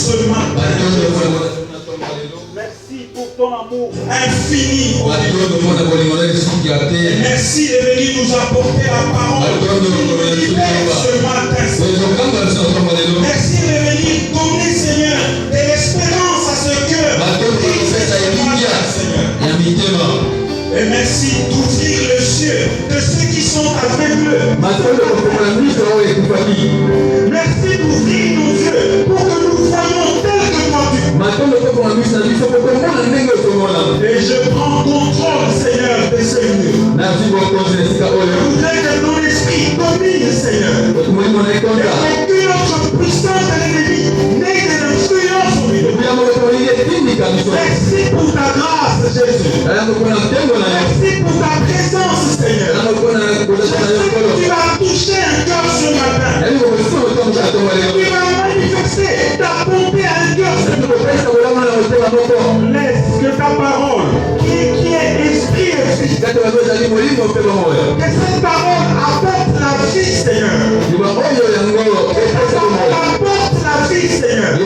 ce matin. Merci pour ton amour infini. Merci de venir nous apporter la parole ce matin. Merci de venir donner, Seigneur, de l'espérance à ce cœur. Et merci d'ouvrir les yeux de ceux qui sont aveugles. Merci d'ouvrir nos yeux pour que nous voyons tel que toi tu. Et je prends contrôle, Seigneur, de ces lieux. Je voudrais que ton esprit domine, Seieur. Et qu'aucune autre puissance de l'ennemi n'ait de l'influence sur nous. Merci pour ta grâce, Jésus. Merci pour ta présence, Seigneur. Tu vas toucher un cœur ce matin. Tu vas manifester ta bonté à un cœur ce matin. Laisse que ta parole, qui est esprit et vie, que cette parole apporte la vie, Seigneur. Que ta parole apporte la vie, Seigneur. Que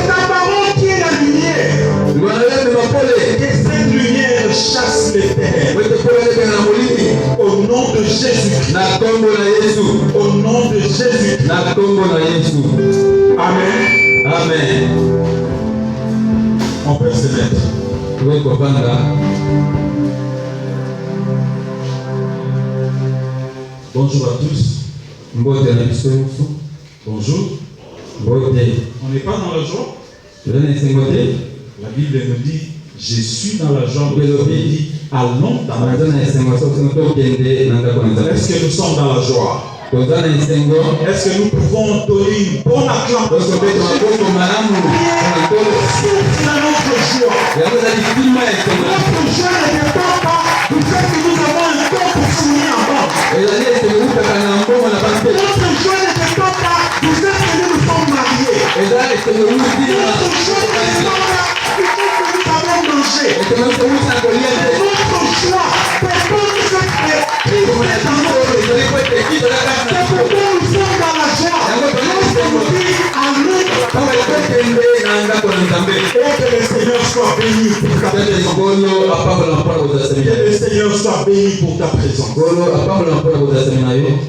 ta parole qui est la lumière. Que cette lumière chasse les ténèbres. Au nom de Jésus. Au nom de Jésus. Amen. Amen. On peut se mettre. Bonjour à tous. Bonjour. On n'est pas dans la joie. La Bible nous dit, je suis dans la joie. Il dit, allons dans la joie. Est-ce que nous sommes dans la joie? Est-ce que nous pouvons donner une bonne acclamation dans notre joie? Notre joie ne dépend pas du fait que nous avons un temps pour finir en bas. Notre joie ne dépend pas du fait que nous nous sommes mariés. Notre joie ne dépend pas du fait que nous avons mangé. Notre joie dépend du fait que c'est pourquoi nous sommes dans la joie. Lorsque nous et que le Seigneur soit béni pour ta présence. Que le Seigneur soit béni pour ta présence.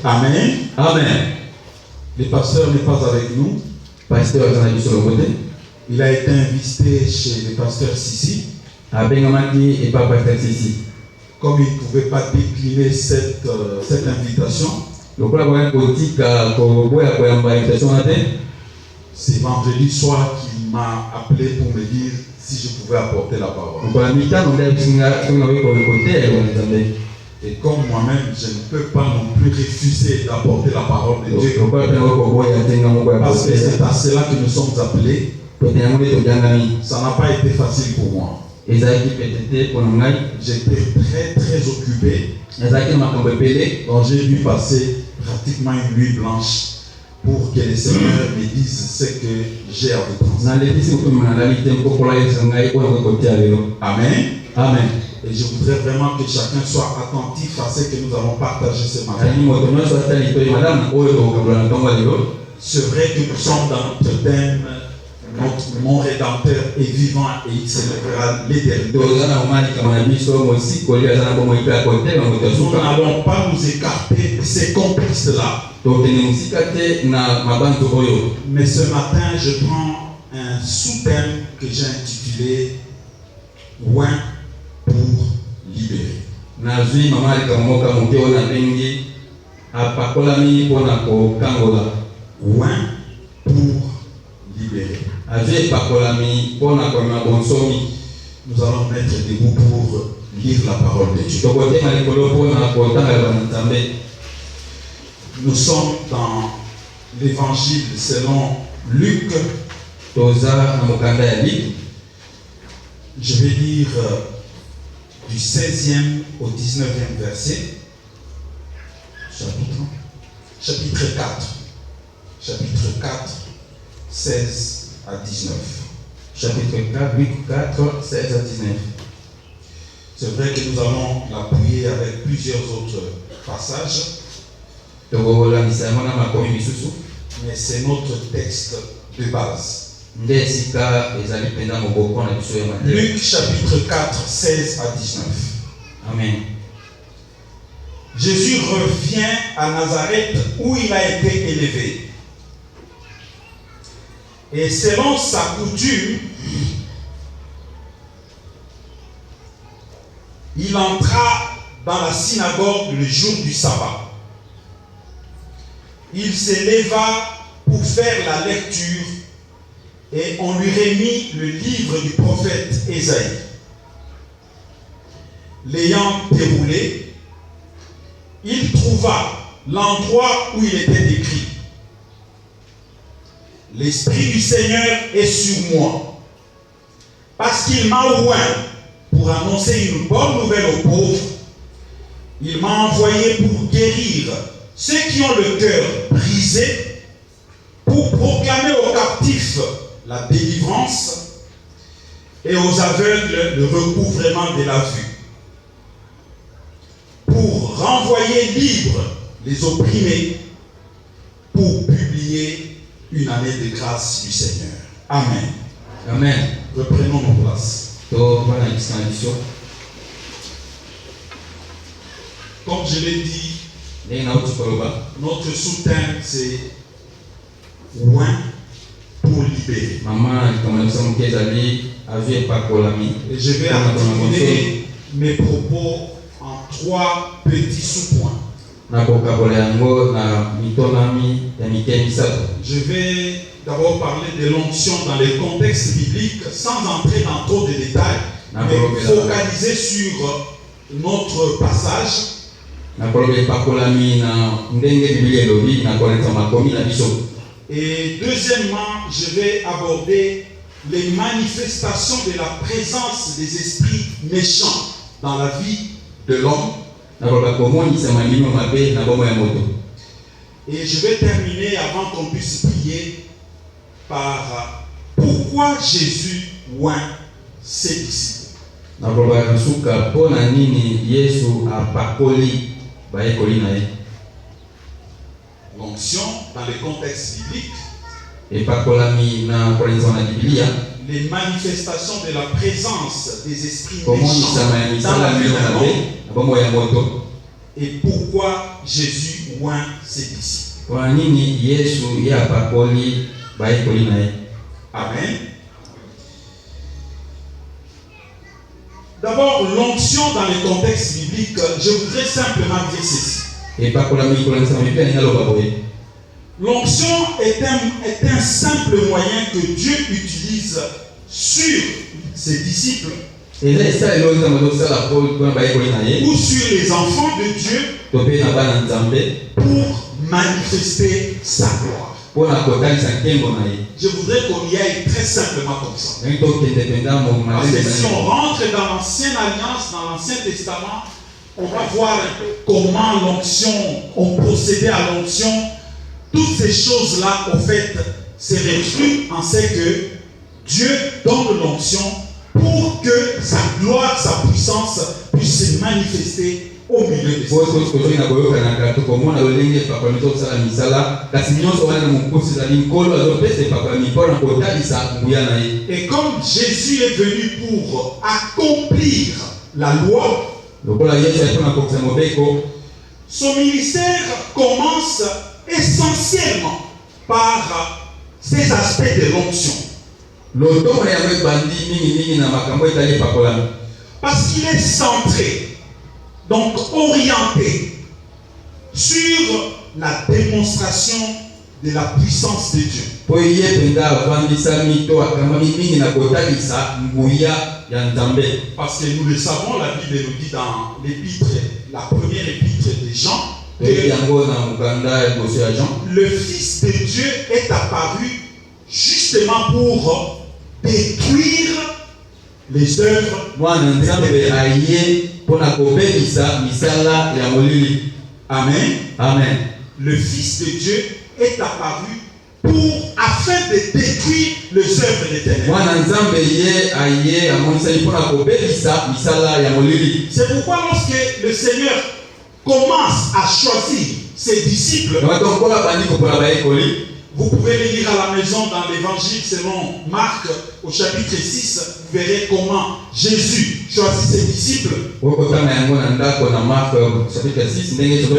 Amen. Amen. Le pasteur n'est pas avec nous. Il a été invité chez le pasteur Sissi. Comme il ne pouvait pas décliner cette invitation, c'est vendredi soir qu'il m'a appelé pour me dire si je pouvais apporter la parole. Et comme moi-même, je ne peux pas non plus refuser d'apporter la parole de Dieu. Parce que c'est à cela que nous sommes appelés. Ça n'a pas été facile pour moi. J'étais très très occupé. Donc j'ai dû passer pratiquement une nuit blanche pour que le Seigneur me dise ce que j'ai à vous transmettre. Amen. Amen. Et je voudrais vraiment que chacun soit attentif à ce que nous allons partager ce matin. C'est vrai que nous sommes dans notre thème. Mon Rédempteur est vivant et il célébrera l'éternité. Nous n'allons pas nous écarter de ces contextes-là. Mais ce matin, je prends un sous-thème que j'ai intitulé Oint pour libérer. Oint pour libérer. Nous allons mettre debout pour lire la parole de Dieu. Nous sommes dans l'évangile selon Luc. Je vais lire du 16e au 19e verset. Chapitre 4. Chapitre 4, 16 à 19. Chapitre 4, Luc 4, 16 à 19. C'est vrai que nous allons l'appuyer avec plusieurs autres passages. Mais c'est notre texte de base. Luc chapitre 4, 16 à 19. Amen. Jésus revient à Nazareth où il a été élevé. Et selon sa coutume, il entra dans la synagogue le jour du sabbat. Il se leva pour faire la lecture et on lui remit le livre du prophète Ésaïe. L'ayant déroulé, il trouva l'endroit où il était écrit: L'Esprit du Seigneur est sur moi, parce qu'il m'a oint pour annoncer une bonne nouvelle aux pauvres. Il m'a envoyé pour guérir ceux qui ont le cœur brisé, pour proclamer aux captifs la délivrance et aux aveugles le recouvrement de la vue, pour renvoyer libres les opprimés, pour publier une année de grâce du Seigneur. Amen. Amen. Reprenons nos places. Comme je l'ai dit, notre sous-thème c'est oint pour libérer. Et je vais articuler mes propos en 3 petits sous-points. Je vais d'abord parler de l'onction dans les contextes bibliques sans entrer dans trop de détails, mais focaliser sur notre passage. Et deuxièmement, je vais aborder les manifestations de la présence des esprits méchants dans la vie de l'homme. Et je vais terminer, avant qu'on puisse prier, par pourquoi Jésus oint ses disciples. L'onction dans le contexte biblique, les manifestations de la présence des esprits méchants dans la vie d'un homme, et pourquoi Jésus oint ses disciples. Amen. D'abord, l'onction dans le contexte biblique, je voudrais simplement dire ceci. L'onction est un simple moyen que Dieu utilise sur ses disciples ou sur les enfants de Dieu pour manifester sa gloire. Je voudrais qu'on y aille très simplement comme ça. Parce que si on rentre dans l'Ancienne Alliance, dans l'Ancien Testament, on va voir comment l'onction, on procédait à l'onction. Toutes ces choses-là, au fait, c'est réduit en ce que Dieu donne l'onction pour que sa gloire, sa puissance puisse se manifester au milieu de ces Et comme Jésus est venu pour accomplir la loi, son ministère commence essentiellement par ces aspects de l'onction. Parce qu'il est centré, donc orienté sur la démonstration de la puissance de Dieu. Parce que nous le savons, la Bible nous dit dans l'épître, la première épître de Jean, que le Fils de Dieu est apparu justement pour détruire les œuvres. Amen. Amen. Le Fils de Dieu est apparu afin de détruire les œuvres des ténèbres. C'est pourquoi lorsque le Seigneur commence à choisir ses disciples, Vous pouvez les lire à la maison dans l'évangile selon Marc au chapitre 6. Vous verrez comment Jésus choisit ses disciples. Le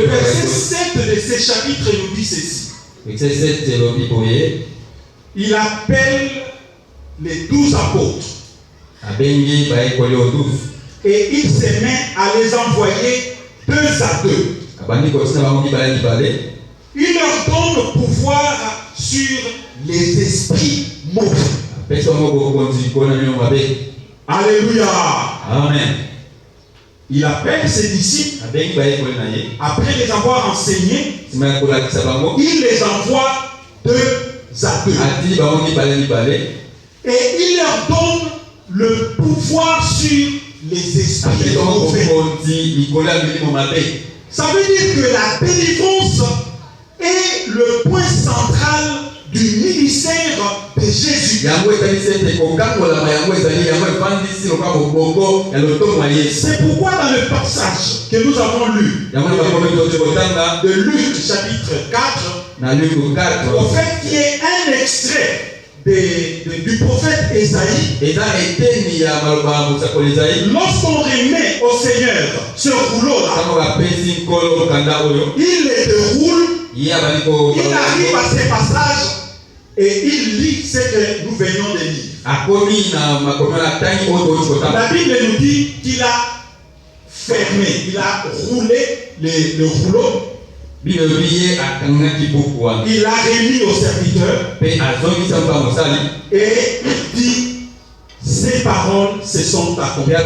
verset 7 de ces chapitres nous dit ceci. Il appelle les 12 apôtres. Et il se met à les envoyer 2 à 2. Il leur donne pouvoir sur les esprits mauvais. Alléluia. Amen. Il appelle ses disciples. Après les avoir enseignés, il les envoie 2 à 2. Et il leur donne le pouvoir sur les esprits mauvais. Ça veut dire que la délivrance est le point central du ministère de Jésus. C'est pourquoi dans le passage que nous avons lu de Luc chapitre 4, au fait qu'il y ait un extrait du prophète Esaïe, lorsqu'on remet au Seigneur ce rouleau-là, il le déroule, il arrive à ces passages et il lit ce que nous venions de lire. La Bible nous dit qu'il a fermé, il a roulé le rouleau. Il a remis au serviteur et il dit: ces paroles se sont accomplies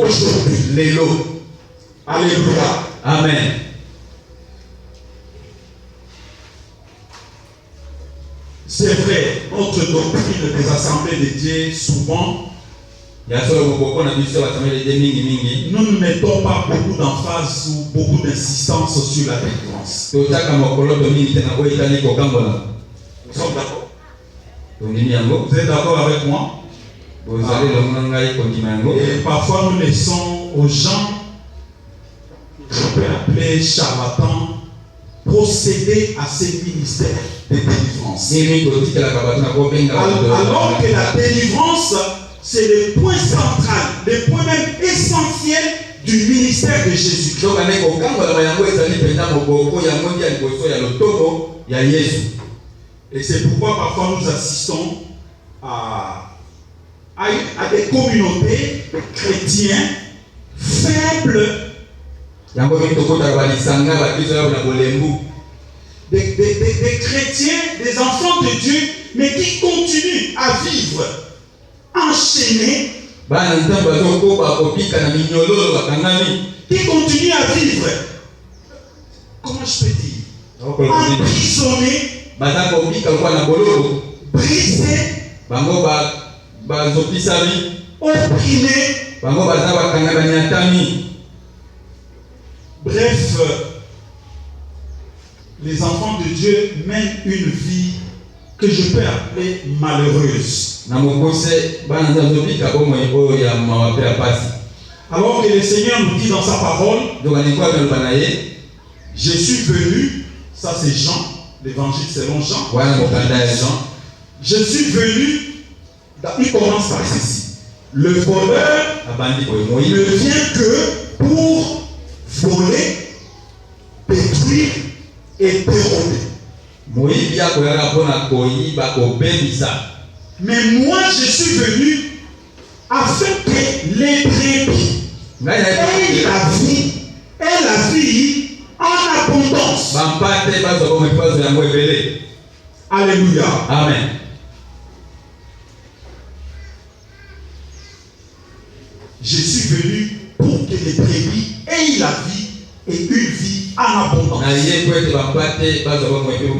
aujourd'hui. Alléluia. Amen. C'est vrai, notre doctrine des assemblées de Dieu, souvent, nous ne mettons pas beaucoup d'emphase ou beaucoup d'insistance sur la délivrance. Nous sommes d'accord? Vous êtes d'accord avec moi? Et parfois nous laissons aux gens, je peux appeler charlatans, procéder à ces ministères de délivrance. Alors que la délivrance, c'est le point central, le point même essentiel du ministère de Jésus. Et c'est pourquoi parfois nous assistons à des communautés de chrétiens faibles, des chrétiens, des enfants de Dieu, mais qui continuent à vivre enchaînés, qui continuent à vivre, comment je peux dire, emprisonnés, brisés, opprimés. Bref, les enfants de Dieu mènent une vie que je peux appeler malheureuse. Alors que le Seigneur nous dit dans sa parole, je suis venu, ça c'est Jean, l'évangile selon Jean. Je suis venu, il commence par ceci: le voleur ne vient que pour voler, détruire et dérober. Mais moi je suis venu afin que les brebis aient la vie en abondance. Alléluia. Amen. Je suis venu pour que les brebis aient la vie et une vie en abondance.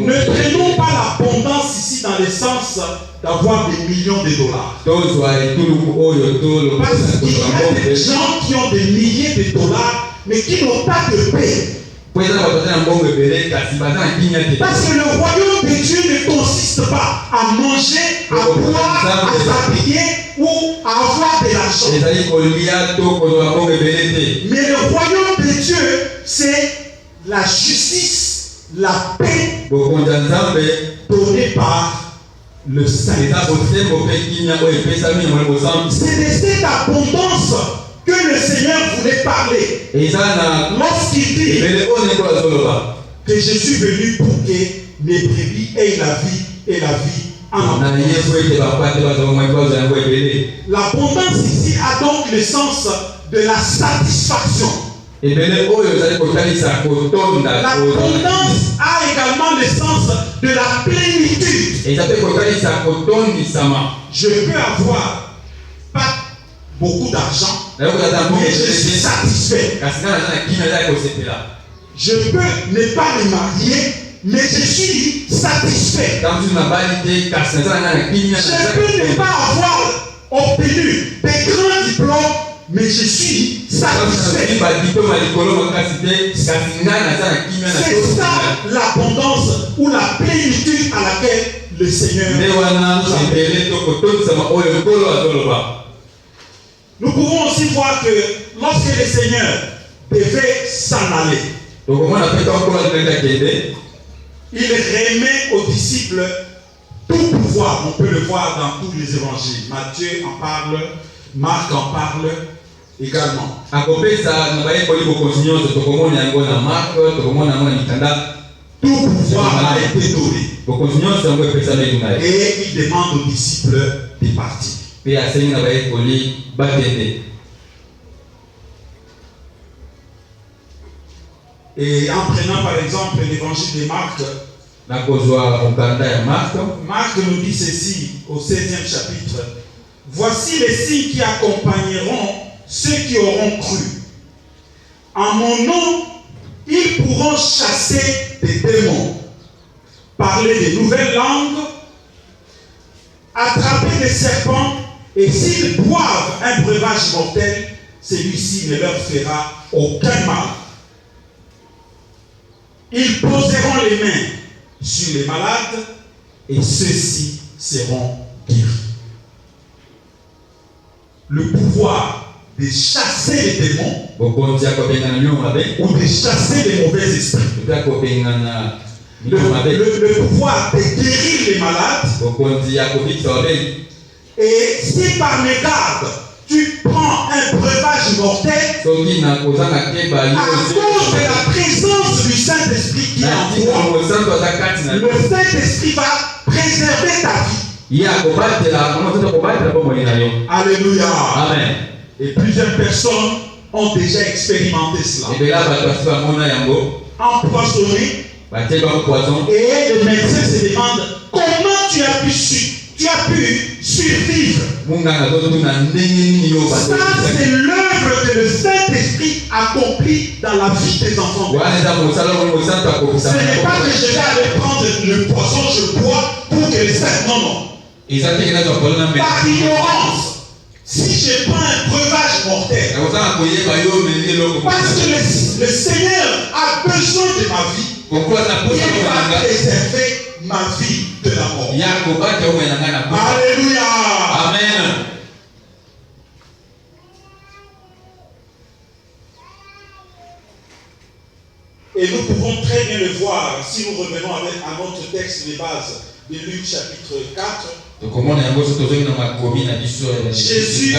Ne prenons pas l'abondance ici dans le sens d'avoir des millions de dollars. Parce qu'il y a des gens qui ont des milliers de dollars mais qui n'ont pas de paix. Parce que le royaume de Dieu ne consiste pas à manger, à boire, à s'habiller ou à avoir de l'argent. Mais le royaume de Dieu, c'est la justice, la paix donnée par le Saint-Esprit. C'est de cette abondance que le Seigneur voulait parler lorsqu'il dit que je suis venu pour que mes brebis aient la vie et la vie en abondance. L'abondance ici a donc le sens de la satisfaction. L'abondance a également le sens de la plénitude. Je peux avoir pas beaucoup d'argent, mais je suis satisfait. Je peux ne pas me marier, mais je suis satisfait. Je peux ne pas avoir obtenu des grands diplômes, mais je suis satisfait. C'est ça l'abondance ou la plénitude à laquelle le Seigneur nous appelle. Nous pouvons aussi voir que lorsque le Seigneur devait s'en aller, il remet aux disciples tout pouvoir. On peut le voir dans tous les évangiles. Matthieu en parle, Marc en parle également. Tout pouvoir a été donné. Et il demande aux disciples de partir. Et en prenant par exemple l'évangile de Marc, Marc nous dit ceci au 16e chapitre. Voici les signes qui accompagneront ceux qui auront cru. En mon nom, ils pourront chasser des démons, parler de nouvelles langues, attraper des serpents, et s'ils boivent un breuvage mortel, celui-ci ne leur fera aucun mal. Ils poseront les mains sur les malades et ceux-ci seront guéris. Le pouvoir de chasser les démons ou de chasser les mauvais esprits. Le pouvoir de guérir les malades. Et si par mégarde tu prends un breuvage mortel, à cause de la présence du Saint-Esprit qui est en toi, le Saint-Esprit va préserver ta vie. Alléluia. Amen. Et plusieurs personnes ont déjà expérimenté cela. Empoisonné. Et le médecin se demande comment tu as pu survivre. Ça, c'est l'œuvre que le Saint-Esprit accomplit dans la vie des enfants. Ce n'est pas que je vais aller prendre le poison, je bois pour que le Saint. Non, non. Par ignorance, si je prends un breuvage mortel, parce que le Seigneur a besoin de ma vie, il va préserver ma vie de la mort. Alléluia. Amen. Et nous pouvons très bien le voir si nous revenons à notre texte de base de Luc chapitre 4. Jésus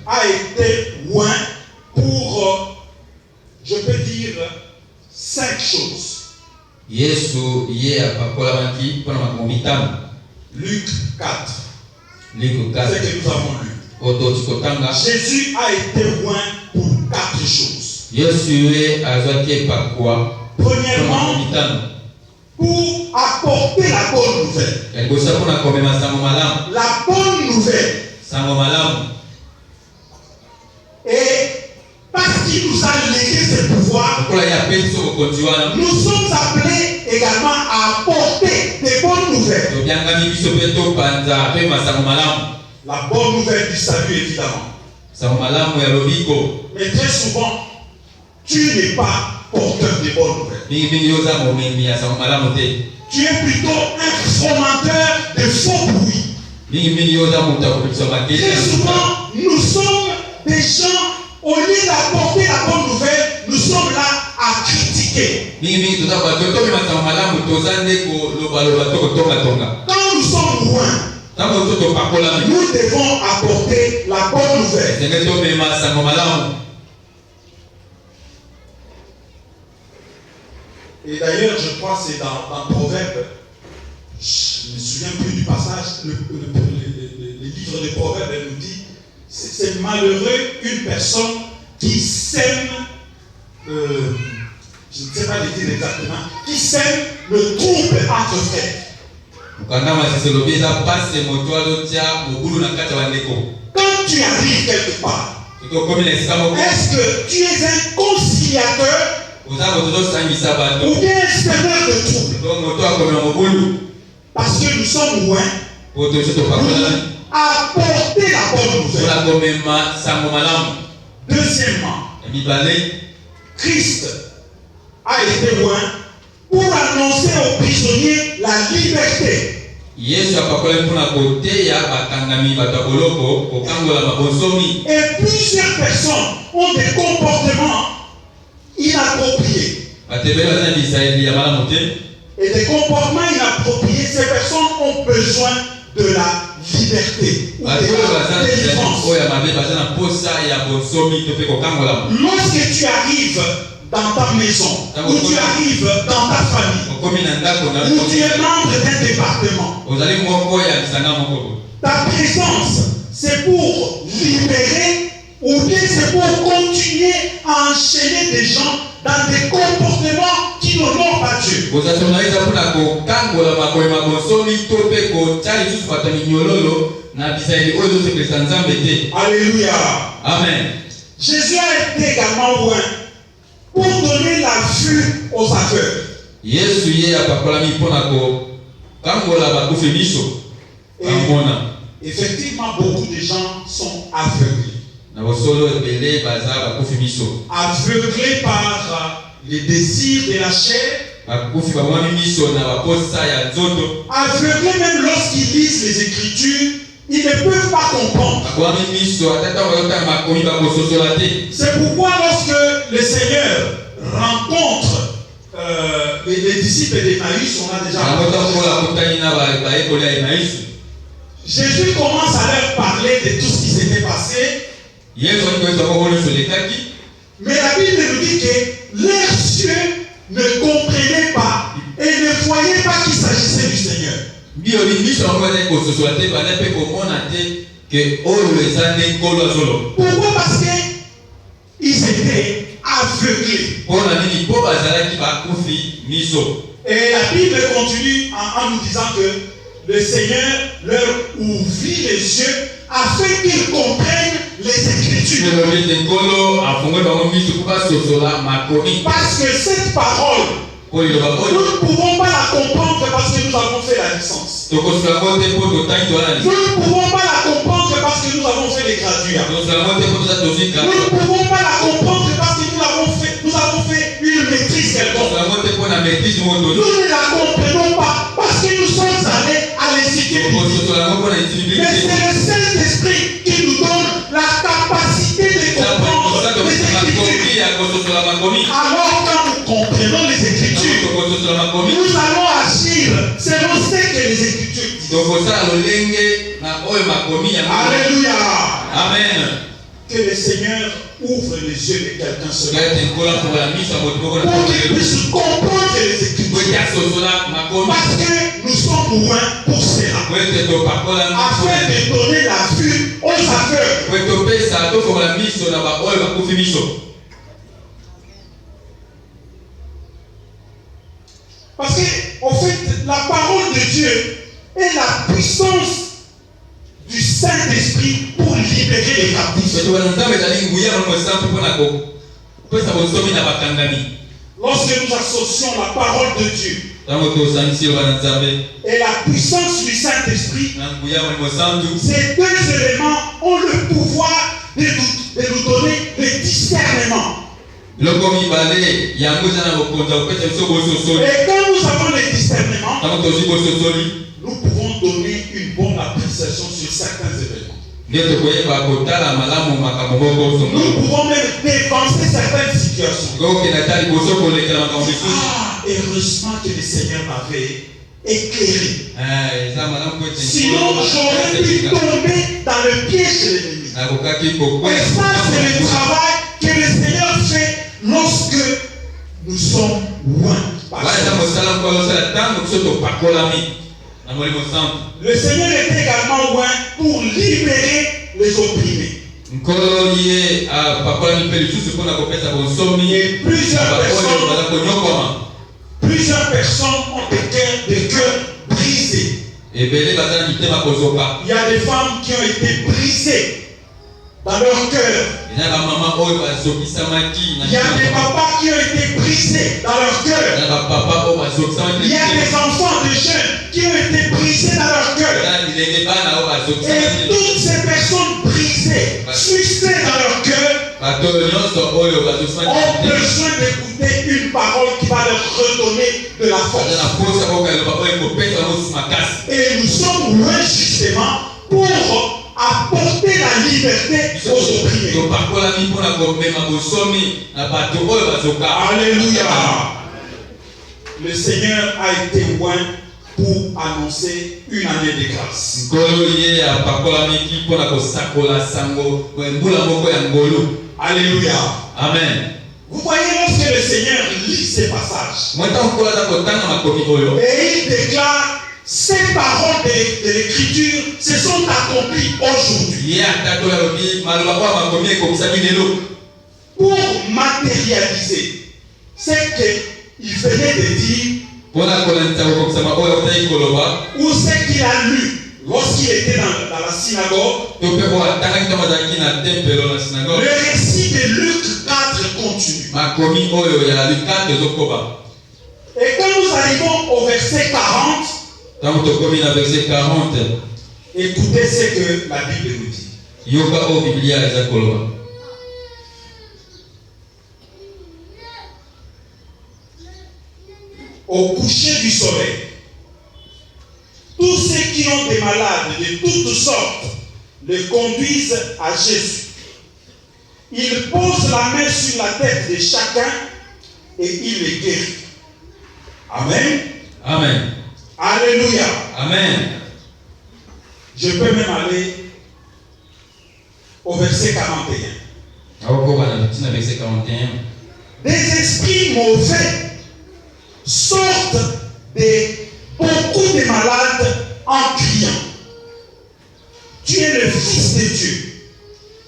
a été loin pour, je peux dire, 5 choses. Luc 4. C'est que nous avons lu. Jésus a été loin pour 4 choses. Premièrement, pour apporter la bonne nouvelle. La bonne nouvelle. Et parce qu'il nous a légué ce pouvoir, nous sommes appelés également à apporter des bonnes nouvelles. La bonne nouvelle du salut, évidemment. Mais très souvent, tu n'es pas porteur de bonnes nouvelles. Tu es plutôt un fomenteur de faux bruits. Très souvent, nous sommes des gens, au lieu d'apporter la bonne nouvelle, nous sommes là à critiquer. critiquer. Quand nous sommes loin, nous devons apporter la bonne nouvelle. Et d'ailleurs, je crois que c'est dans Proverbes, je ne me souviens plus du passage, le livre des Proverbes nous dit, c'est malheureux une personne qui sème, je ne sais pas le dire exactement, qui sème le trouble entre frères. Quand tu arrives quelque part, est-ce que tu es un conciliateur ou bien un semeur de trouble? Parce que nous sommes loin pour apporter la bonne nouvelle. Deuxièmement, Christ a été loin pour annoncer aux prisonniers la liberté. Et plusieurs personnes ont des comportements inappropriés. Et des comportements inappropriés, ces personnes ont besoin de la liberté ou de la délivrance. Lorsque tu arrives dans ta maison, ou tu arrives dans ta famille, ou tu es membre d'un département, ta présence, c'est pour libérer ou bien c'est pour continuer à enchaîner des gens dans des comportements qui n'honorent pas Dieu. Alléluia. Amen. Jésus a été également loin pour donner la vue aux aveugles. Et effectivement, beaucoup de gens sont aveuglés. Aveuglés par les désirs de la chair. Aveuglés même lorsqu'ils lisent les Écritures, ils ne peuvent pas comprendre. C'est pourquoi lorsque le Seigneur rencontre les disciples d'Emmaüs, on a déjà Jésus commence à leur parler de tout ce qui s'était passé. Mais la Bible nous dit que leurs yeux ne comprenaient pas et ne voyaient pas qu'il s'agissait du Seigneur. Pourquoi? Parce qu'ils étaient aveuglés. Et la Bible continue en nous disant que le Seigneur leur ouvrit les yeux afin qu'ils comprennent les Écritures. Parce que cette parole, nous ne pouvons pas la comprendre parce que nous avons fait la licence. Nous ne pouvons pas la comprendre parce que nous avons fait les graduats. Nous ne pouvons pas la comprendre parce que nous avons fait une maîtrise quelconque. Nous ne la comprenons pas parce que nous sommes allés à l'Institut biblique. Mais c'est le Saint-Esprit qui nous donne la capacité de comprendre les Écritures. Alors quand nous comprenons les Écritures, nous allons agir selon ce que les Écritures disent. Alléluia. Amen. Que le Seigneur ouvre les yeux de quelqu'un seul pour qu'il puisse comprendre les Écritures. Parce que nous sommes loin pour cela. Afin de donner la vue aux aveugles. Parce que, en fait, la parole de Dieu est la puissance du Saint-Esprit pour libérer les captifs. Lorsque nous associons la parole de Dieu et la puissance du Saint-Esprit, ces deux éléments ont le pouvoir de nous donner le discernement. Et quand nous avons le discernement, nous pouvons donner une bonne appréciation sur certains événements. Nous pouvons même dépenser certaines situations. Heureusement que le Seigneur m'avait éclairé. Sinon, j'aurais pu tomber dans le piège de l'ennemi. Et ça, c'est le travail que le Seigneur fait lorsque nous sommes loin. Le Seigneur est également loin pour libérer les opprimés. Et plusieurs personnes ont des cœurs brisés. Il y a des femmes qui ont été brisées dans leur cœur. Il y a des papas qui ont été brisés dans leur cœur. Il y a des enfants, des jeunes qui ont été brisés dans leur cœur. Et toutes ces personnes brisées, frustrées dans leur cœur, ont besoin d'écouter une parole qui va leur redonner de la force. Et nous sommes loin justement pour apporter la liberté aux opprimés. Alléluia. Le Seigneur a été loin pour annoncer une année de grâce. Alléluia. Amen. Vous voyez, lorsque le Seigneur lit ces passages, et il déclare: ces paroles de l'écriture se sont accomplies aujourd'hui. Pour matérialiser ce qu'il venait de dire, ou ce qu'il a lu lorsqu'il était dans la synagogue. Le récit de Luc 4 continue. Et quand nous arrivons au verset 40, écoutez ce que la Bible nous dit. Au coucher du soleil, tous ceux qui ont des malades de toutes sortes les conduisent à Jésus. Il pose la main sur la tête de chacun et il les guérit. Amen. Amen. Alléluia. Amen. Je peux même aller au verset 41. Des esprits mauvais sortent de beaucoup de malades en criant: tu es le Fils de Dieu.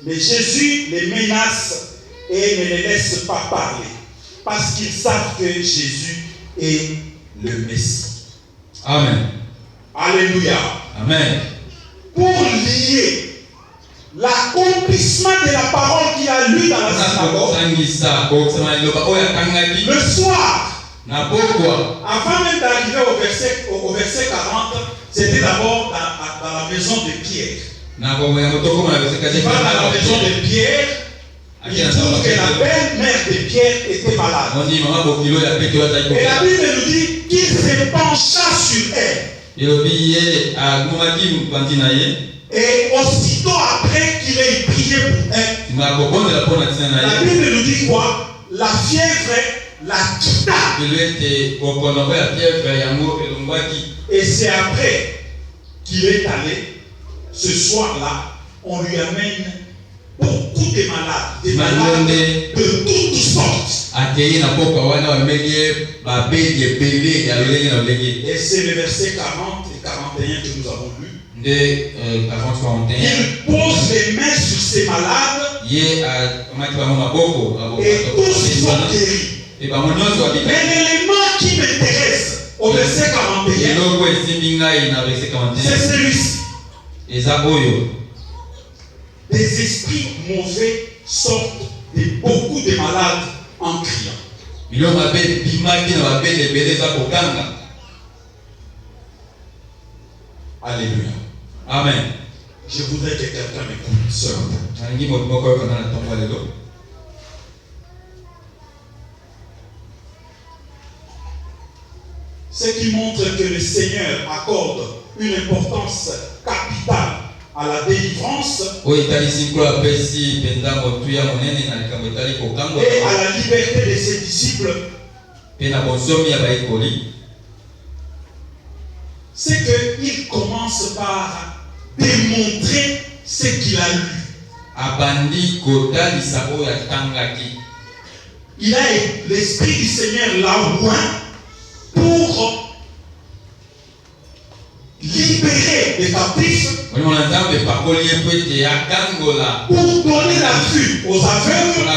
Mais Jésus les menace et ne les laisse pas parler, parce qu'ils savent que Jésus est le Messie. Amen. Alléluia. Amen. Pour lier l'accomplissement de la parole qu'il a lue dans la synagogue, le soir, avant même d'arriver au verset 40, c'était d'abord dans la maison de Pierre. Il va dans la maison de Pierre, il trouve que la belle-mère de Pierre était malade. Et la Bible nous dit qu'il se pencha sur elle. Et aussitôt après qu'il ait prié pour elle, la Bible nous dit quoi? La fièvre la quitta. Et c'est après qu'il est allé, ce soir-là, on lui amène beaucoup de malades de toutes sortes. Et c'est le verset 40 et 41 que nous avons lu. Il pose les mains sur ces malades et tous sont guéris. Mais l'élément qui m'intéresse au verset 41, c'est celui-ci. Des esprits mauvais sortent de beaucoup de malades en criant. Alléluia. Amen. Je voudrais que quelqu'un m'écoute seulement. Ce qui montre que le Seigneur accorde une importance capitale à la délivrance et à la liberté de ses disciples, c'est qu'il commence par démontrer ce qu'il a lu. Il a l'Esprit du Seigneur là pour libérer les captifs, pour donner la vue aux aveugles,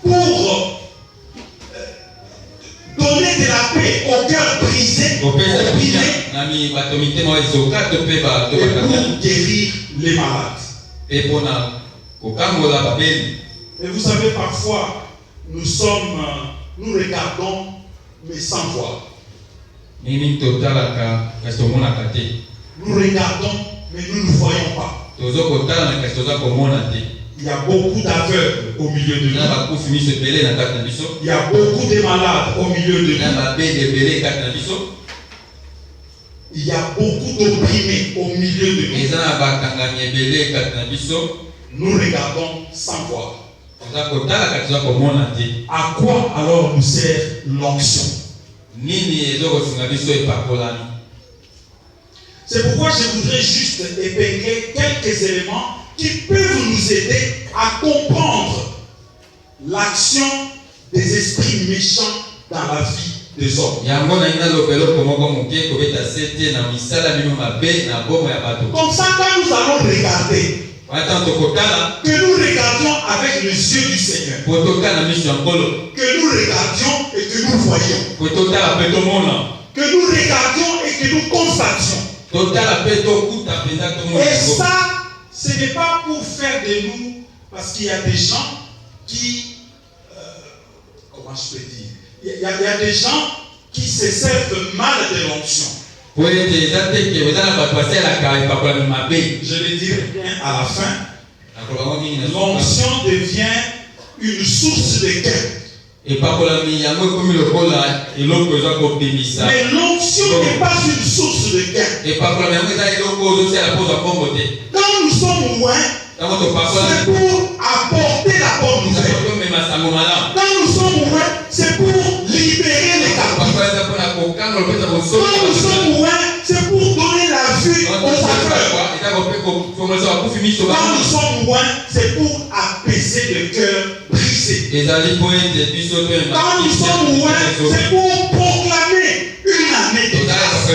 pour donner de la paix au cœur brisé, et pour guérir les malades. Et vous savez, parfois, nous regardons, mais sans voir. Nous regardons, mais nous ne voyons pas. Il y a beaucoup d'aveugles au milieu de nous. Il y a beaucoup de malades au milieu de nous. Il y a beaucoup d'opprimés au milieu de nous. Nous regardons sans voir. À quoi alors nous sert l'onction? C'est pourquoi je voudrais juste épingler quelques éléments qui peuvent nous aider à comprendre l'action des esprits méchants dans la vie des hommes. Comme ça, quand nous allons regarder, que nous regardions avec les yeux du Seigneur, que nous regardions et que nous voyions, que nous regardions et que nous constations. Et ça, ce n'est pas pour faire de nous, parce qu'il y a des gens qui, comment je peux dire, il y a des gens qui se servent mal de l'onction. Je le dirai bien à la fin. L'onction devient une source de gain. Mais l'onction n'est pas une source de gain. Quand nous sommes loin, c'est pour apporter la bonne nouvelle. Quand nous sommes loin, c'est pour libérer les captifs. Quand nous sommes loin, c'est pour donner la vue aux aveugles. Quand nous sommes loin, c'est pour apaiser le cœur brisé. Quand nous sommes loin, c'est pour proclamer une année de grâce.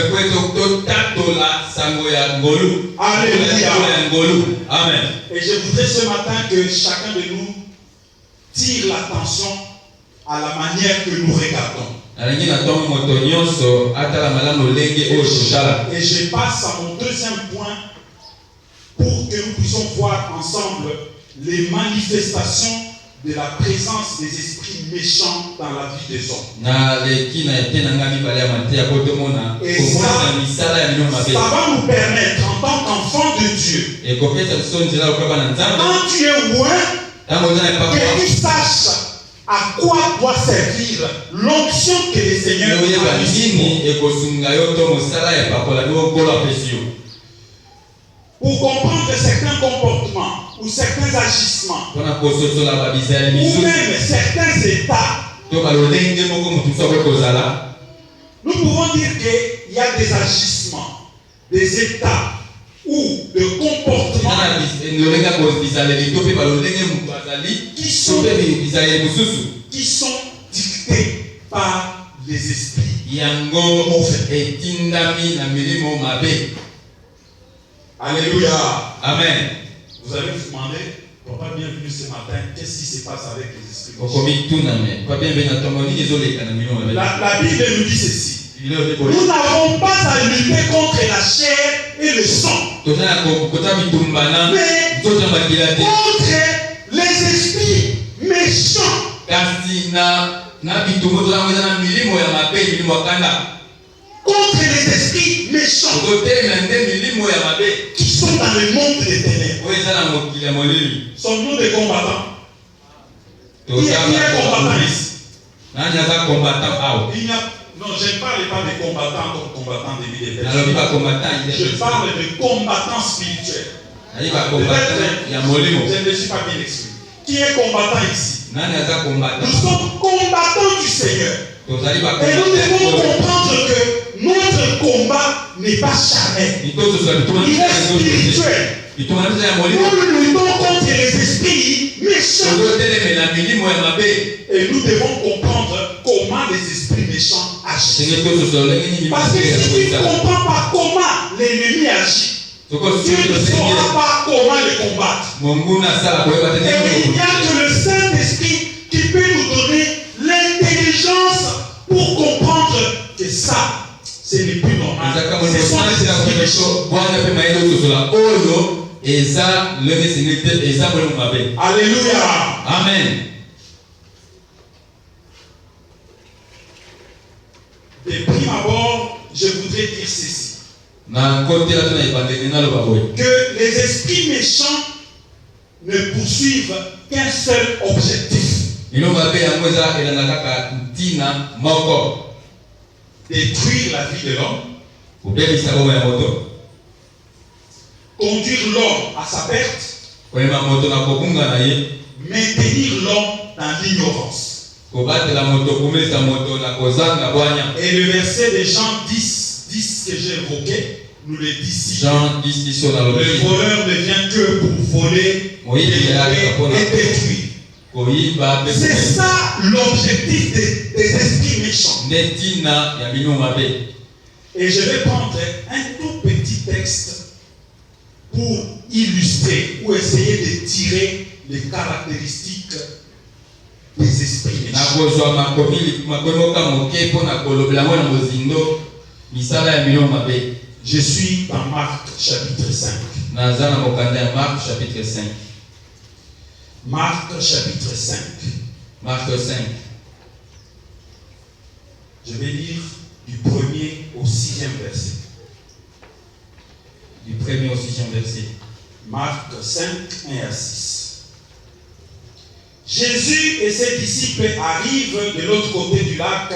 Alléluia. Amen. Et je voudrais ce matin que chacun de nous tire l'attention à la manière que nous regardons. Et je passe à mon deuxième point pour que nous puissions voir ensemble les manifestations de la présence des esprits méchants dans la vie des hommes. Et ça va nous permettre, en tant qu'enfants de Dieu, quand tu es loin, que tu saches à quoi doit servir l'onction que le Seigneur a mise. Pour comprendre certains comportements ou certains agissements ou même certains états, nous pouvons dire qu'il y a des agissements, des états ou de comportements qui sont dictés par les esprits mauvais. Alléluia. Amen. Vous allez vous demander, papa bienvenue ce matin, qu'est-ce qui se passe avec les esprits méchants? La Bible nous dit ceci. Nous n'avons pas à lutter contre la chair et le sang, mais contre les esprits méchants. Contre les esprits méchants qui sont dans le monde des ténèbres. Sommes-nous des combattants? Qui est combattant ici? Non, je ne parle pas des combattants comme combattants des milliers de Alors, il va combattre. Je parle de combattants spirituels. Il va combattre. Il y a Molimo. Je ne me suis pas bien exprimé. Qui est combattant ici? Nous sommes combattants du Seigneur. Et nous devons comprendre que notre combat n'est pas charnel. Il est spirituel. Nous luttons contre les esprits méchants. Et nous devons comprendre comment les esprits méchants agissent. Parce que si tu ne comprends pas comment l'ennemi agit, tu ne sauras pas comment le combattre. Et il n'y a que le Saint-Esprit qui peut nous donner l'intelligence pour comprendre que ça, ce n'est plus normal. Ce sont les esprits méchants. Alléluia. Amen. De prime abord, je voudrais dire ceci. Que les esprits méchants ne poursuivent qu'un seul objectif. Détruire la vie de l'homme. Conduire l'homme à sa perte. Maintenir l'homme dans l'ignorance. Et le verset de Jean 10 que j'ai évoqué, nous le dit ici. Le voleur ne vient que pour voler, et détruire. C'est ça l'objectif des esprits méchants. Et je vais prendre un tout petit texte pour illustrer ou essayer de tirer les caractéristiques des esprits méchants. Je suis dans Marc chapitre 5. Marc chapitre 5. Marc 5. Je vais lire du 1er au 6e verset. Du 1er au 6e verset. Marc 5, 1 à 6. Jésus et ses disciples arrivent de l'autre côté du lac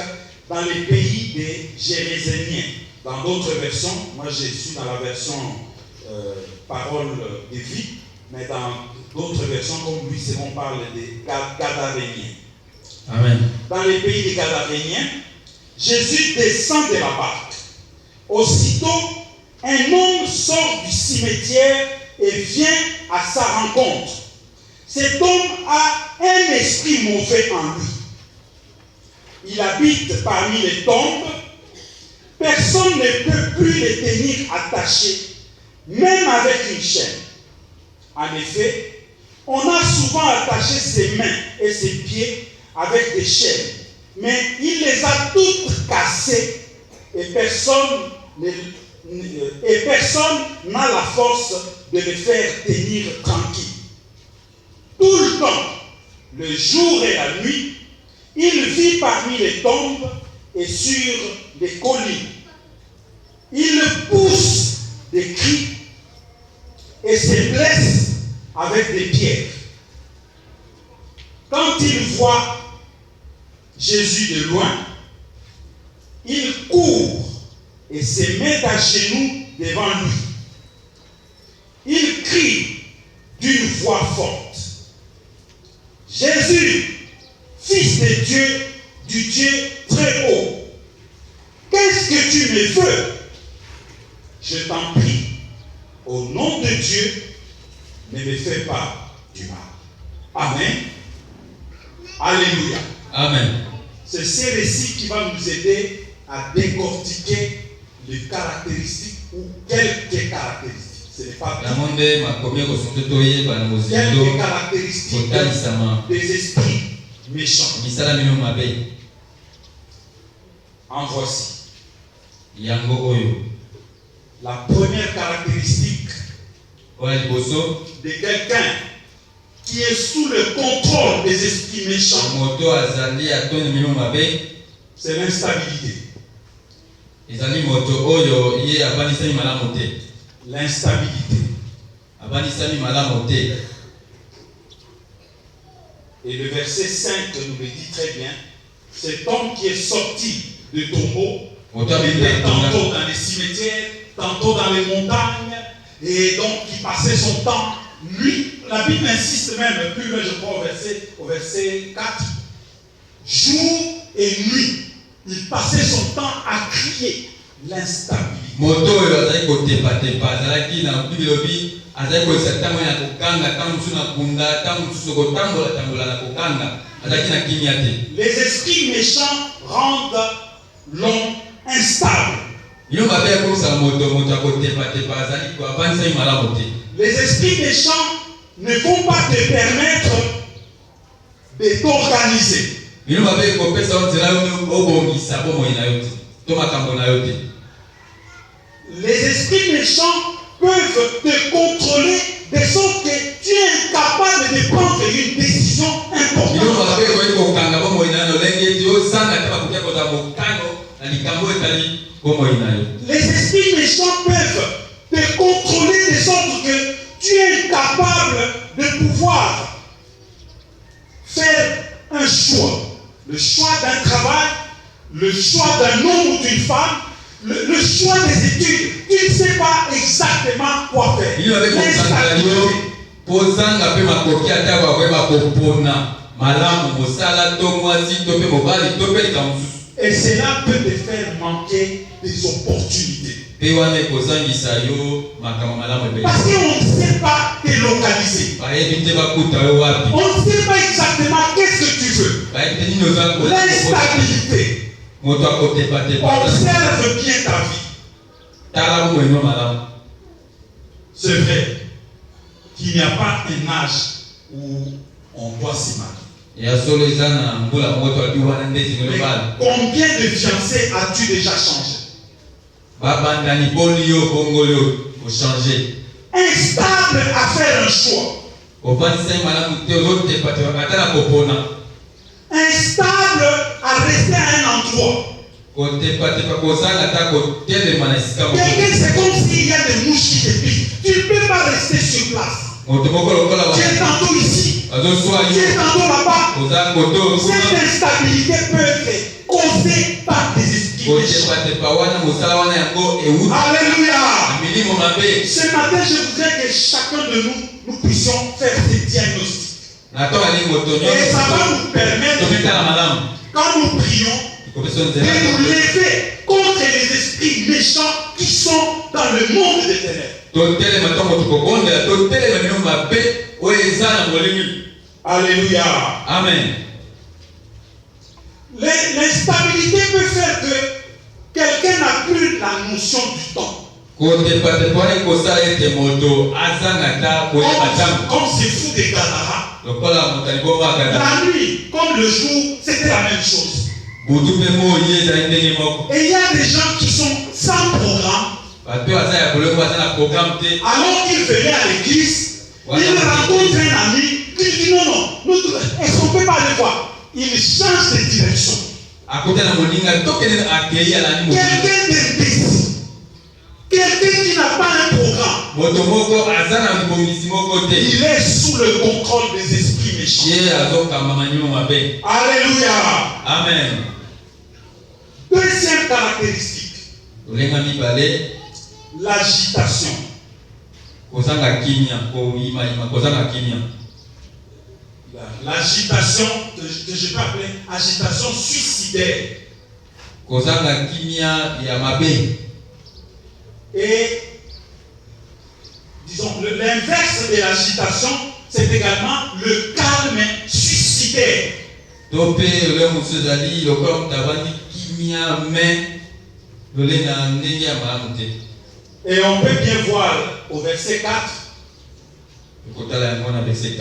dans les pays des Géréséniens. Dans d'autres versions, moi je suis dans la version parole de vie, mais dans d'autres versions, comme Louis Séron parle des Gadaréniens. Amen. Dans les pays des Gadaréniens, Jésus descend de la barque. Aussitôt, un homme sort du cimetière et vient à sa rencontre. Cet homme a un esprit mauvais en lui. Il habite parmi les tombes. Personne ne peut plus le tenir attaché, même avec une chaîne. En effet, on a souvent attaché ses mains et ses pieds avec des chaînes, mais il les a toutes cassées et personne n'a la force de le faire tenir tranquille. Tout le temps, le jour et la nuit, il vit parmi les tombes et sur les collines. Il pousse des cris et se blesse avec des pierres. Quand il voit Jésus de loin, il court et se met à genoux devant lui. Il crie d'une voix forte: Jésus, Fils de Dieu, du Dieu très haut, qu'est-ce que tu me veux? Je t'en prie, au nom de Dieu, ne me fais pas du mal. Amen. Alléluia. Amen. C'est ce récit qui va nous aider à décortiquer les caractéristiques ou quelques caractéristiques. Ce n'est pas tout. Quelques caractéristiques des esprits méchants. En voici. La première caractéristique de quelqu'un qui est sous le contrôle des esprits méchants, c'est l'instabilité. L'instabilité. Et le verset 5 nous le dit très bien. Cet homme qui est sorti de tombeaux, tantôt dans les cimetières, tantôt dans les montagnes, et donc il passait son temps, nuit. La Bible insiste même, plus loin je crois au verset 4, jour et nuit, il passait son temps à crier l'instabilité. Les esprits méchants rendent l'homme instable. Les esprits méchants ne vont pas te permettre de t'organiser. Les esprits méchants peuvent te contrôler de sorte que tu es incapable de prendre une décision importante. Les esprits méchants peuvent te contrôler de sorte que tu es incapable de pouvoir faire un choix. Le choix d'un travail, le choix d'un homme ou d'une femme, le choix des études. Tu ne sais pas exactement quoi faire. Et cela peut te faire manquer des opportunités. Parce qu'on ne sait pas te localiser. On ne sait pas exactement qu'est-ce que tu veux. L'instabilité. Observe bien ta vie. C'est vrai qu'il n'y a pas un âge où on doit se marier. Mais combien de fiancés as-tu déjà changé? Instable à faire un choix. Instable à rester à un endroit. Quelqu'un, c'est comme s'il y a des mouches qui te piquent. Tu ne peux pas rester sur place. Tu es tantôt ici, tu es tantôt là-bas. Cette instabilité peut être causée par des esprits méchants. Alléluia. Ce matin, je voudrais que chacun de nous puissions faire des diagnostics. Et ça va nous permettre, quand nous prions, de nous lever contre les esprits méchants qui sont dans le monde des ténèbres. Alléluia. Amen. L'instabilité peut faire que quelqu'un n'a plus la notion du temps. Comme c'est fou des Gadara. La nuit, comme le jour, c'était la même chose. Et il y a des gens qui sont sans programme. Alors qu'ils venaient à l'église, ils rencontrent un ami, ils disent non, est-ce qu'on ne peut pas aller voir? Ils changent de direction. Quelqu'un d'imbécile, quelqu'un qui n'a pas un programme, il est sous le contrôle des esprits méchants. Alléluia. Amen. Deuxième caractéristique, l'agitation. L'agitation, que je peux appeler agitation suicidaire. Et disons, l'inverse de l'agitation, c'est également le calme suicidaire. Et on peut bien voir au verset 4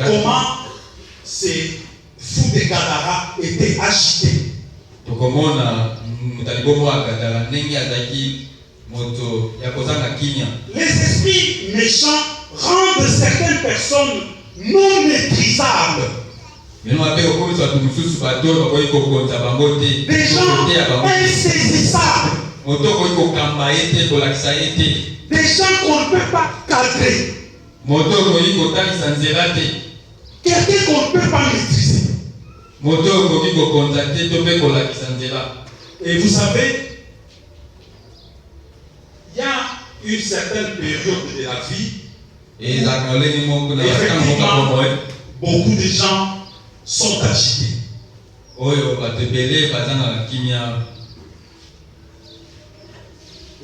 comment ces fous de Gadara étaient agités. Les esprits méchants rendent certaines personnes non maîtrisables. Des gens insaisissables. Des gens qu'on ne peut pas cadrer. Quelqu'un qu'on ne peut pas maîtriser. Et vous savez, il y a une certaine période de la vie Et effectivement, beaucoup de gens sont agités.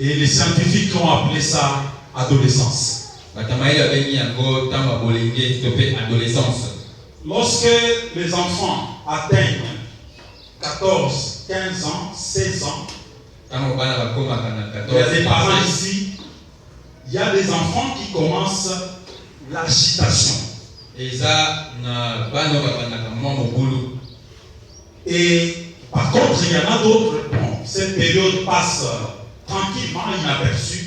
Et les scientifiques ont appelé ça adolescence. Lorsque les enfants atteignent 14, 15 ans, 16 ans, il y a des parents ici, il y a des enfants qui commencent l'agitation. Et par contre, il y en a d'autres, bon, cette période passe tranquillement, inaperçue.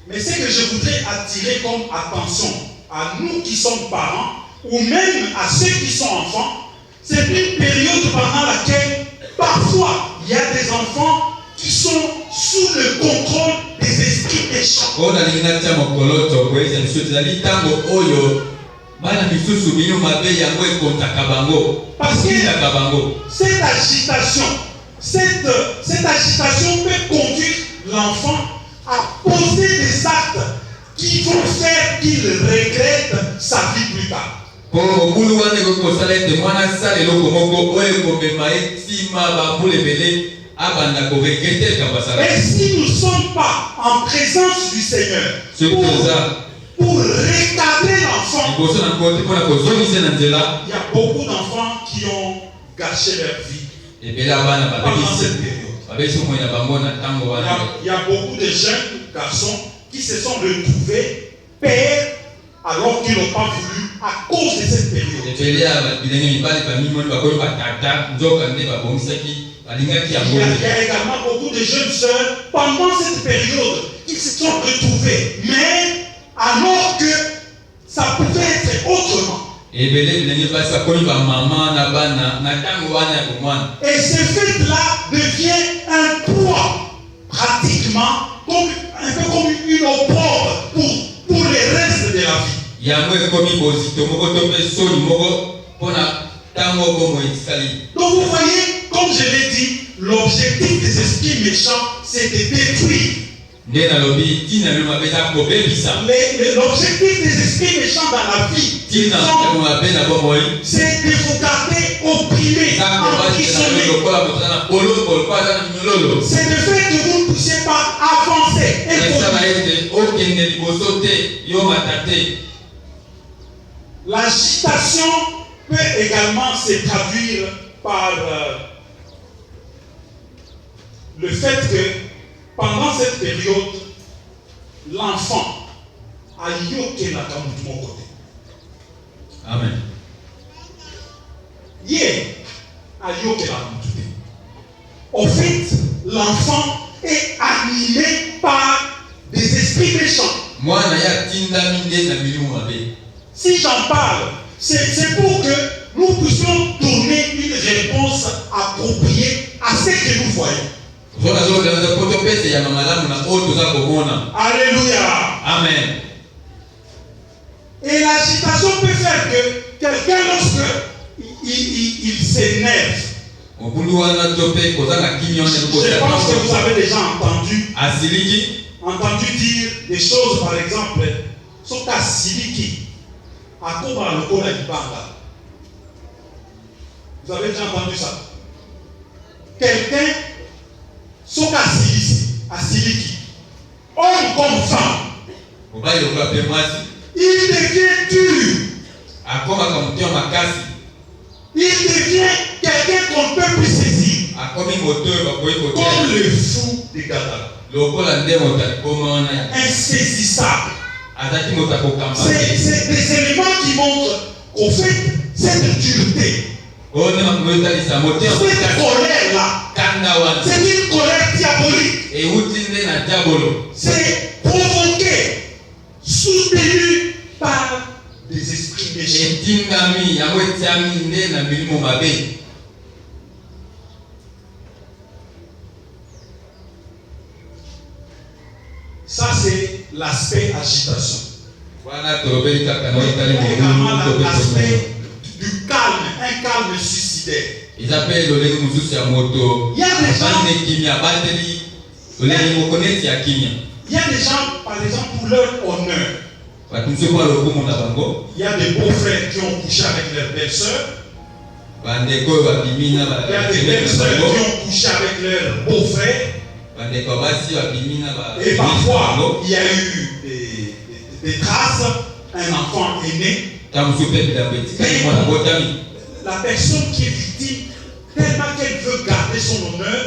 Mais ce que je voudrais attirer comme attention à nous qui sommes parents, ou même à ceux qui sont enfants, c'est une période pendant laquelle parfois il y a des enfants qui sont sous le contrôle des esprits méchants. Parce que cette agitation peut conduire l'enfant à poser des actes qui vont faire qu'il regrette sa vie plus tard. Et si nous ne sommes pas en présence du Seigneur pour recadrer l'enfant, il y a beaucoup d'enfants qui ont gâché leur vie pendant cette période. Il y a beaucoup de jeunes garçons qui se sont retrouvés pères alors qu'ils n'ont pas voulu à cause de cette période. Il y a également beaucoup de jeunes sœurs pendant cette période qui se sont retrouvés, mais alors que ça pouvait être autrement. Et ce fait-là devient un poids, pratiquement, un peu comme une opprobre pour le reste de la vie. Donc vous voyez, comme je l'ai dit, l'objectif des esprits méchants, c'est de détruire. L'objectif des esprits méchants dans la vie, c'est de vous garder opprimés, emprisonnés. C'est le fait que vous ne puissiez pas avancer. L'agitation peut également se traduire par le fait que pendant cette période, l'enfant a yoké la camoufle de mon côté. Amen. A yoké la camoufle. Au fait, l'enfant est animé par des esprits méchants. Si j'en parle, c'est pour que nous puissions donner une réponse appropriée à ce que nous voyons. Alléluia. Amen. Et l'agitation peut faire que quelqu'un, lorsque il s'énerve, je pense que vous avez déjà entendu dire des choses, par exemple, Soka Siliki, Akoba Lokola Ibanga. Vous avez déjà entendu ça? Quelqu'un, Soka Siliki, homme comme femme, il devient dur. Il devient quelqu'un qu'on ne peut plus saisir. Comme le fou de Gadara. Insaisissable. C'est des éléments qui montrent qu'au fait, cette dureté, cette colère-là, c'est une colère diabolique. C'est provoqué, soutenu par des esprits méchants. Ça, c'est l'aspect agitation. Il y a également l'aspect du calme, un calme suicidaire. Ils appellent le légume sous sa moto. Il y a des gens, Il y a des gens, par exemple, pour leur honneur, il y a des beaux-frères qui ont couché avec leurs belles-sœurs. Il y a des belles-sœurs qui ont couché avec leurs beaux-frères. Et parfois, il y a eu des traces. Un enfant est né. La personne qui est victime, tellement qu'elle veut garder son honneur,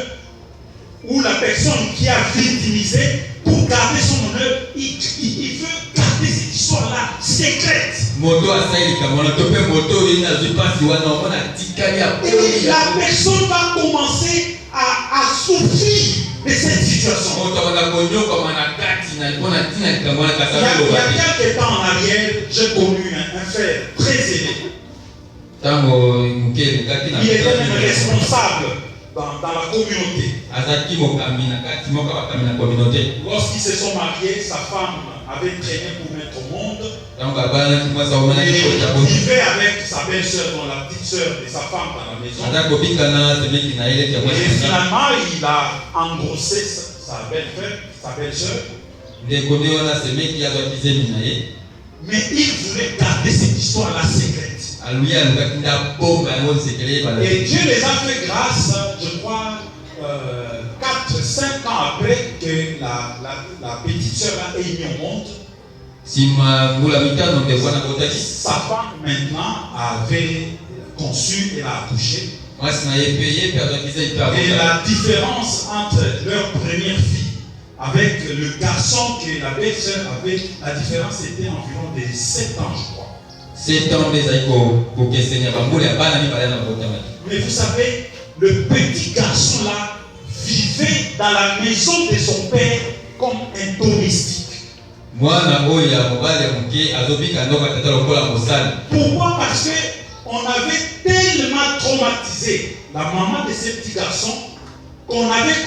ou la personne qui a victimisé, pour garder son honneur, il veut garder cette histoire-là secrète. Et la personne va commencer à souffrir de cette situation. Il y a quelques temps en arrière, j'ai connu un frère très aîné. Il était même responsable dans la communauté. Lorsqu'ils se sont mariés, sa femme avait traîné pour mettre au monde. Il vivait avec sa belle-sœur, dont la petite sœur de sa femme dans la maison. Et finalement, il a engrossé sa belle-sœur. Mais il voulait garder cette histoire-là secrète. Et Dieu les a fait grâce, je crois, 4-5 ans après que la petite sœur a été mise au monde. Sa femme maintenant avait conçu et a accouché. Et la différence entre leur première fille avec le garçon que la belle-sœur avait, la différence était environ de 7 ans, je crois. Mais vous savez, le petit garçon-là vivait dans la maison de son père comme un domestique. Pourquoi? Parce qu'on avait tellement traumatisé la maman de ce petit garçon qu'on avait